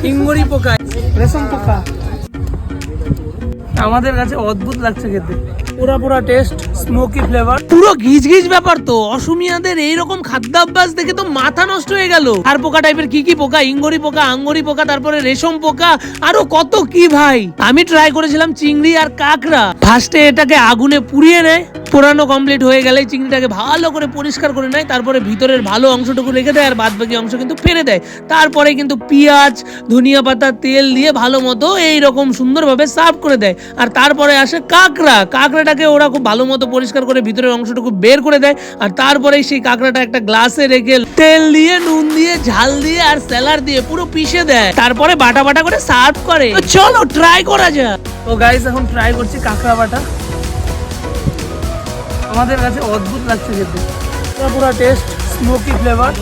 ইঙ্গরি পোকা, রেশম পোকা আমাদের কাছে অদ্ভুত লাগছে খেতে। পুরা পুরা টেস্ট, স্মোকি ফ্লেভার, পুরো ঘিজ ঘিজ ব্যাপার। তো অসমিয়াদের এইরকম খাদ্যাভ্যাস দেখে তো মাথা নষ্ট হয়ে গেল। আর পোকা টাইপের কি কি পোকা, ইঙ্গরি পোকা, আঙ্গরি পোকা, তারপরে রেশম পোকা, আরো কত কি ভাই। আমি ট্রাই করেছিলাম চিংড়ি আর কাঁকড়া। ফার্স্টে এটাকে আগুনে পুড়িয়ে নেয়, পোড়ানো কমপ্লিট হয়ে গেলে চিংড়িটাকে ভালো করে পরিষ্কার করে নেয়, তারপরে ভিতরের ভালো অংশটুকু রেখে দেয় আর বাদ বাকি অংশ কিন্তু ফেলে দেয়। তারপরে কিন্তু পেঁয়াজ, ধনিয়া পাতা, তেল দিয়ে ভালো মতো এইরকম সুন্দরভাবে সার্ভ করে দেয়। আর তারপরে আসে কাঁকড়াটাকে ওরা খুব ভালো মতো পরিষ্কার করে ভিতরের অংশটুকু বের করে দেয়। আর তারপরে সেই কাঁকড়াটা একটা গ্লাসে রেখে তেল দিয়ে, নুন দিয়ে, ঝাল দিয়ে আর স্যালাড দিয়ে পুরো পিষে দেয়, তারপরে বাটা বাটা করে সার্ভ করে। চলো ট্রাই করা যাক। তো গাইস এখন ট্রাই করছি কাঁকড়া বাটা। আমাদের কাছে অদ্ভুত লাগছে খেতে, পুরো টেস্ট, স্মোকি ফ্লেভার।